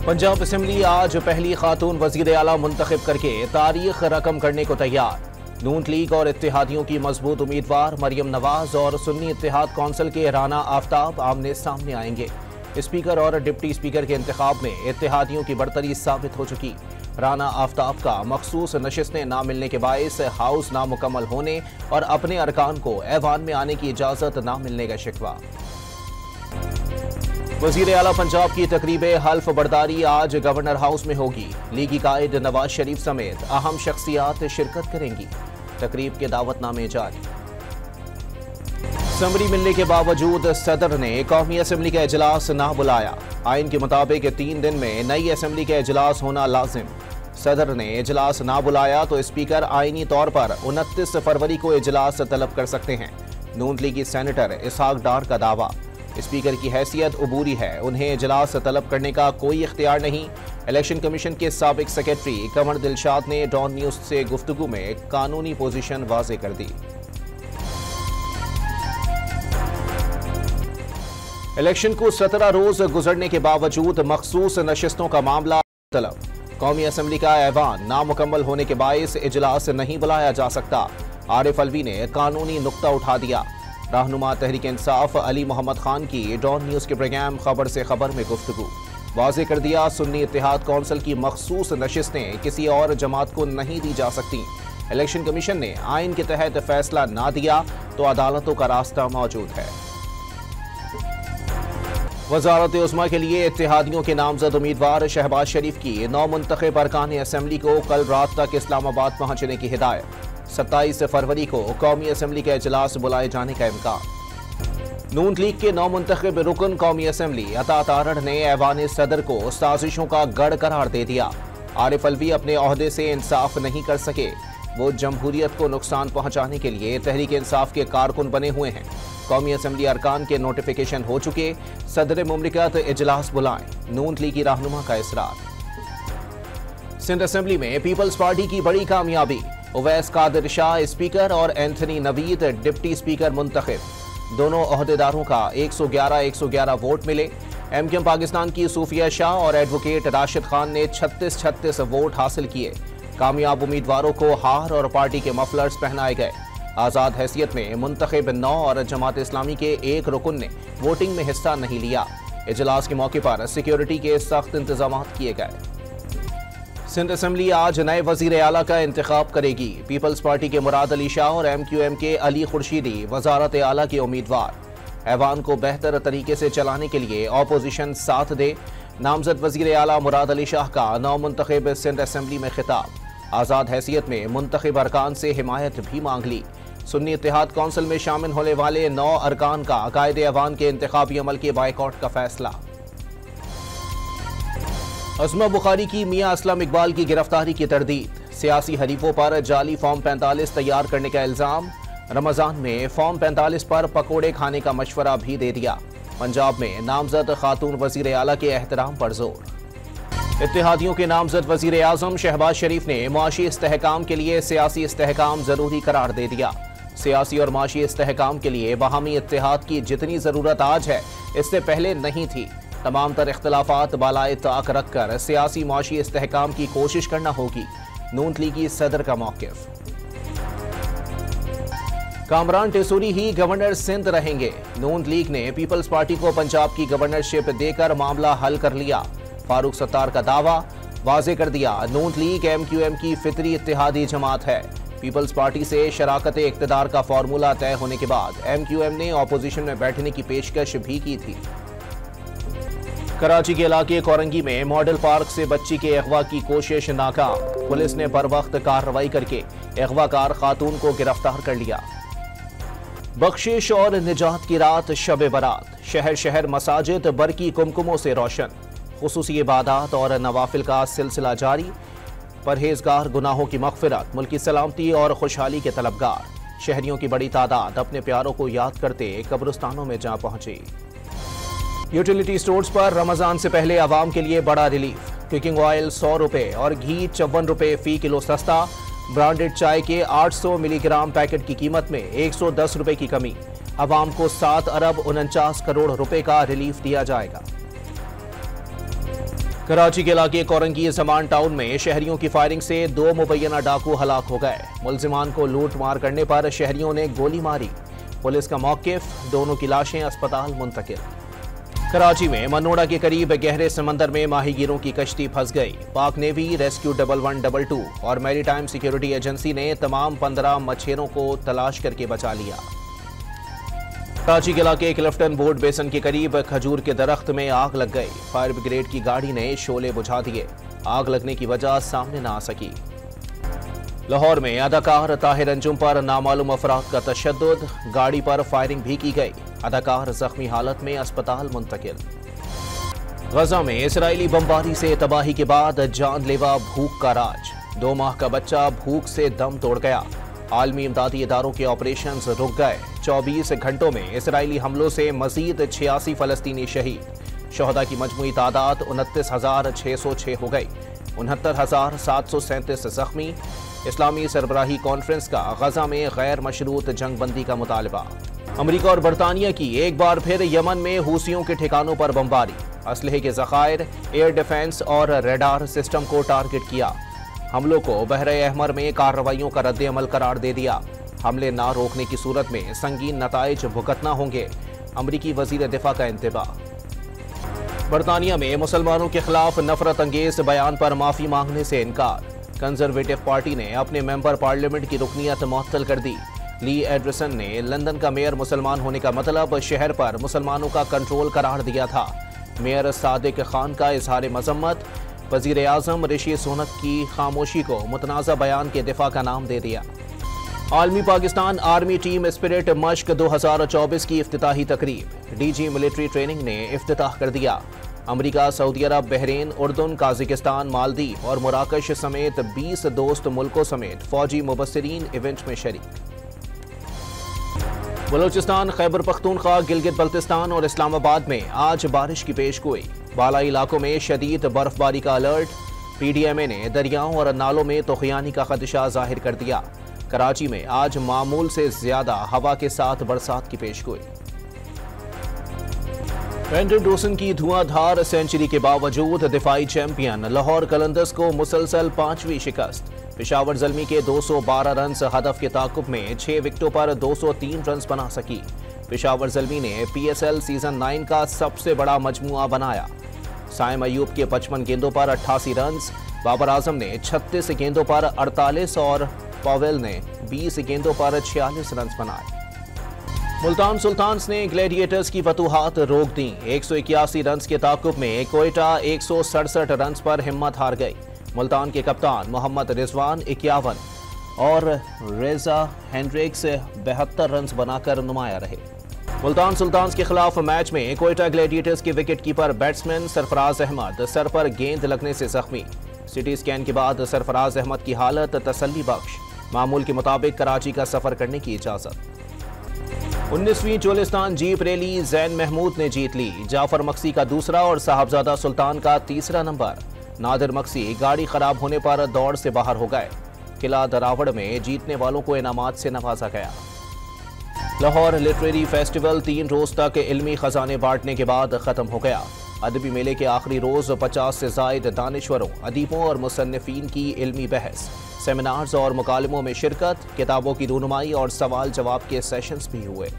Punjab assembly आज पहली खातून वजीर आला मुंतखब करके तारीख रकम करने को तैयार। नून लीग और इत्तेहादियों की मजबूत उम्मीदवार मरियम नवाज और सुन्नी इत्तेहाद कौंसिल के राना आफ्ताब आमने सामने आएंगे। स्पीकर और डिप्टी स्पीकर के इंतखाब में इत्तेहादियों की बढ़तरी साबित हो चुकी। राना आफ्ताब का मखसूस नशिस्तें ना मिलने के बायस हाउस नामुकम्मल होने और अपने अरकान को ऐवान में आने की इजाजत ना मिलने का शिकवा। वजीर आला पंजाब की तकरीब हल्फ बर्दारी आज गवर्नर हाउस में होगी। लीगी कायद नवाज शरीफ समेत अहम शख्सियात शिरकत करेंगी। तकरीब के दावतनामे जारी। समरी मिलने के बावजूद सदर ने कौमी असम्बली का इजलास ना बुलाया। आइन के मुताबिक 3 दिन में नई असम्बली का इजलास होना लाजिम। सदर ने इजलास ना बुलाया तो स्पीकर आइनी तौर पर 29 फरवरी को इजलास तलब कर सकते हैं। नून लीगी सेनेटर इसहाक डार का दावा, स्पीकर की हैसियत उबूरी है, उन्हें इजलास तलब करने का कोई इख्तियार नहीं। इलेक्शन कमीशन के साबिक सेक्रेटरी कंवर दिलशाद ने डॉन न्यूज से गुफ्तगू में कानूनी पोजीशन वाज़ेह कर दी। इलेक्शन को 17 रोज गुजरने के बावजूद मखसूस नशिस्तों का मामला तलब। कौमी असम्बली का ऐवान नामुकम्मल होने के बायस इजलास नहीं बुलाया जा सकता। आरिफ अलवी ने कानूनी नुक्ता उठा दिया। रहनुमा तहरीक इंसाफ अली मोहम्मद खान की डॉन न्यूज के प्रोग्राम खबर से खबर में गुफ्तगू। वाज़ेह कर दिया, सुन्नी इत्तेहाद कौंसिल की मखसूस नशिस्तें किसी और जमात को नहीं दी जा सकती। इलेक्शन कमीशन ने आइन के तहत फैसला ना दिया तो अदालतों का रास्ता मौजूद है। वज़ारत उस्मा के लिए इत्तेहादियों के नामजद उम्मीदवार शहबाज शरीफ की 9 मुंतखब अरकान असम्बली को कल रात तक इस्लामाबाद पहुंचने की हिदायत। 27 फरवरी को कौमी असम्बली का इजलास बुलाए जाने का इम्कान। नून लीग के 9 मुंतखब रुकन कौमी असम्बली अता तारड़ ने ऐवान सदर को साजिशों का गढ़ करार दे दिया। आरिफ अलवी अपने ओहदे से इंसाफ नहीं कर सके। वो जमहूरियत को नुकसान पहुंचाने के लिए तहरीक इंसाफ के कारकुन बने हुए हैं। कौमी असम्बली अरकान के नोटिफिकेशन हो चुके, सदर मुमलिकत इजलास बुलाएं, नून लीगी रहनुमा का इसरार। सिंध असम्बली में पीपल्स पार्टी की बड़ी कामयाबी। उवैस कादिर शाह स्पीकर और एंथनी नवीद डिप्टी स्पीकर मुंतखब। दोनों ओहदेदारों का 111 वोट मिले। एमक्यूएम पाकिस्तान की सूफिया शाह और एडवोकेट राशिद खान ने 36 वोट हासिल किए। कामयाब उम्मीदवारों को हार और पार्टी के मफलर्स पहनाए गए। आज़ाद हैसियत में मुंतखब 9 और जमात इस्लामी के 1 रुकन ने वोटिंग में हिस्सा नहीं लिया। इजलास के मौके पर सिक्योरिटी के सख्त इंतजाम किए गए। सिंध असम्बली आज नए वजीर आला का इंतखाब करेगी। पीपल्स पार्टी के मुराद अली शाह और एमक्यूएम के अली खुर्शीदी वजारत आला के उम्मीदवार। ऐवान को बेहतर तरीके से चलाने के लिए ऑपोजिशन साथ दे। नामजद वजीर आला मुराद अली शाह का 9 मुंतखब सिंध असम्बली में खिताब। आज़ाद हैसियत में मुंतखब अरकान से हिमायत भी मांग ली। सुन्नी इत्तेहाद कौंसिल में शामिल होने वाले 9 अरकान का कायदे ऐवान के इंतखाबी अमल के बायकॉट का फैसला। अज़मा बुखारी की मियां असलम इकबाल की गिरफ्तारी की तरदीद। सियासी हरीफों पर जाली फॉर्म 45 तैयार करने का इल्जाम। रमजान में फॉर्म 45 पर पकोड़े खाने का मशवरा भी दे दिया। पंजाब में नामजद खातून वजीर आला के एहतराम पर जोर। इत्तेहादियों के नामजद वजीर आजम शहबाज शरीफ ने मुआशी इस्तेहकाम के लिए सियासी इस्तेहकाम जरूरी करार दे दिया। सियासी और माशी इस्तेहकाम के लिए बाहमी इत्तेहाद की जितनी जरूरत आज है, इससे पहले नहीं थी। तमाम तर इख्तलाफात बालाए ताक रखकर सियासी माशी इस्तेहकाम की कोशिश करना होगी। नून लीगी सदर का मौक़िफ़। कामरान टेसूरी ही गवर्नर सिंध रहेंगे। नून लीग ने पीपल्स पार्टी को पंजाब की गवर्नरशिप देकर मामला हल कर लिया। फारूक सत्तार का दावा, वाज़ेह कर दिया, नून लीग एमक्यूएम की फितरी इत्तेहादी जमात है। पीपल्स पार्टी से शराकत इक़्तिदार का फार्मूला तय होने के बाद एमक्यूएम ने ऑपोजिशन में बैठने की पेशकश भी की थी। कराची के इलाके कोरंगी में मॉडल पार्क से बच्ची के अगवा की कोशिश नाकाम। पुलिस ने बर वक्त कार्रवाई करके अगवाकार खातून को गिरफ्तार कर लिया। बख्शिश और निजात की रात शब बरात। शहर शहर मसाजिद बरकी कुमकुमों से रोशन। खुसूसी इबादत और नवाफिल का सिलसिला जारी। परहेजगार गुनाहों की मग़फ़िरत, मुल्की सलामती और खुशहाली के तलबगार। शहरियों की बड़ी तादाद अपने प्यारों को याद करते कब्रिस्तानों में जा पहुंची। यूटिलिटी स्टोर्स पर रमजान से पहले आवाम के लिए बड़ा रिलीफ। कुकिंग ऑयल 100 रुपये और घी 54 रुपये फी किलो सस्ता। ब्रांडेड चाय के 800 मिलीग्राम पैकेट की कीमत में 110 रुपये की कमी। आवाम को 7 अरब 49 करोड़ रुपए का रिलीफ दिया जाएगा। कराची के इलाके कोरंगी जमान टाउन में शहरियों की फायरिंग से 2 मुबैना डाकू हलाक हो गए। मुलजिमान को लूट मार करने पर शहरियों ने गोली मारी। पुलिस का मौकिफ, दोनों की लाशें अस्पताल मुंतकिल। कराची में मनोड़ा के करीब गहरे समंदर में माहीगीरों की कश्ती फंस गई। पाक नेवी, रेस्क्यू 1112 और मैरीटाइम सिक्योरिटी एजेंसी ने तमाम 15 मछेरों को तलाश करके बचा लिया। कराची के इलाके क्लिफ्टन बोर्ड बेसन के करीब खजूर के दरख्त में आग लग गई। फायर ब्रिगेड की गाड़ी ने शोले बुझा दिए। आग लगने की वजह सामने न आ सकी। लाहौर में अदाकार ताहिर अंजुम पर नामालूम अफराद का तशद्दुद, गाड़ी पर फायरिंग भी की गई। अदाकार जख्मी हालत में अस्पताल मुंतकिल। गजा में इसराइली बमबारी से तबाही के बाद जानलेवा भूख का राज। 2 माह का बच्चा भूख से दम तोड़ गया। आलमी इमदादी इदारों के ऑपरेशन रुक गए। 24 घंटों में इसराइली हमलों से मजीद 86 फलस्तीनी शहीद। शोहदा की मजमूई तादाद 29,606 हो गई। 69,737 जख्मी। इस्लामी सरबराही कॉन्फ्रेंस का गजा में गैर मशरूत जंगबंदी का मुतालबा। अमरीका और बरतानिया की एक बार फिर यमन में हूसियों के ठिकानों पर बमबारी। असलहे के ज़खायर, एयर डिफेंस और रेडार सिस्टम को टारगेट किया। हमलों को बहरे अहमर में कार्रवाइयों का रद्द-ए-अमल करार दे दिया। हमले ना रोकने की सूरत में संगीन नताइज भुगतना होंगे। अमरीकी वजीर दिफा का इंतबाह। बरतानिया में मुसलमानों के खिलाफ नफरत अंगेज बयान पर माफी मांगने से इनकार। कंजर्वेटिव पार्टी ने अपने मेंबर पार्लियामेंट की रुकनियत मुअत्तल कर दी। ली एडरसन ने लंदन का मेयर मुसलमान होने का मतलब शहर पर मुसलमानों का कंट्रोल करार दिया था। मेयर सादिक खान का इजहार मजम्मत। वजीर आजम ऋषि सुनक की खामोशी को मुतनाज़ा बयान के दिफा का नाम दे दिया। आलमी पाकिस्तान आर्मी टीम स्पिरिट मश्क 2024 की इफ्तिताही तकरीब। डीजी मिलिट्री ट्रेनिंग ने इफ्तिताह कर दिया। अमरीका, सऊदी अरब, बहरीन, उर्दून, काजिकिस्तान, मालदीव और मुराकश समेत 20 दोस्त मुल्कों समेत फौजी मुबस्सिरीन इवेंट में शरीक। बलोचिस्तान, खैबर पख्तूनख्वा, गिलगित बल्तिस्तान और इस्लामाबाद में आज बारिश की पेशगोई। बालाई इलाकों में शदीद बर्फबारी का अलर्ट। पीडीएमए ने दरियाओं और नालों में तूफ़ानी का खदशा जाहिर कर दिया। कराची में आज मामूल से ज्यादा हवा के साथ बरसात की पेशगोई। ब्रेंडन डॉसन की धुआंधार सेंचुरी के बावजूद दिफाई चैंपियन लाहौर कलंदर्स को मुसलसल 5वीं शिकस्त। पेशावर ज़ल्मी के 212 रन हदफ के ताकुब में 6 विकेटों पर 203 रन बना सकी। पेशावर ज़ल्मी ने PSL सीजन 9 का सबसे बड़ा मजमुआ बनाया। साइम अयूब के 55 गेंदों पर 88 रन, बाबर आजम ने 36 गेंदों पर 48 और पॉवेल ने 20 गेंदों पर 46 रन बनाए। मुल्तान सुल्तान्स ने ग्लैडिएटर्स की फतूहात रोक दी। 181 रन के ताकुब में कोयटा 167 रन पर हिम्मत हार गई। मुल्तान के कप्तान मोहम्मद रिजवान 51 और रेजा हेंड्रिक्स 72 रन बनाकर नुमाया रहे। मुल्तान सुल्तान्स के खिलाफ मैच में कोयटा ग्लैडिएटर्स के wicket keeper batsman Sarfaraz Ahmed सर पर गेंद लगने से जख्मी। सिटी स्कैन के बाद सरफराज अहमद की हालत तसल्ली बख्श। मामूल के मुताबिक कराची का सफर करने की इजाजत। 19वीं चोलिस्तान जीप रैली जैन महमूद ने जीत ली। जाफर मक्सी का दूसरा और साहबजादा सुल्तान का तीसरा नंबर। नादिर मक्सी गाड़ी खराब होने पर दौड़ से बाहर हो गए। किला दरावड़ में जीतने वालों को इनामात से नवाजा गया। लाहौर लिटरेरी फेस्टिवल 3 रोज तक इल्मी खजाने बांटने के बाद खत्म हो गया। अदबी मेले के आखिरी रोज 50 से जायद दानिश्वरों, अदीबों और मुसन्निफीन की इल्मी बहस, सेमिनार्स और मुकालमों में शिरकत, किताबों की रूनुमाई और सवाल जवाब के सेशंस भी हुए।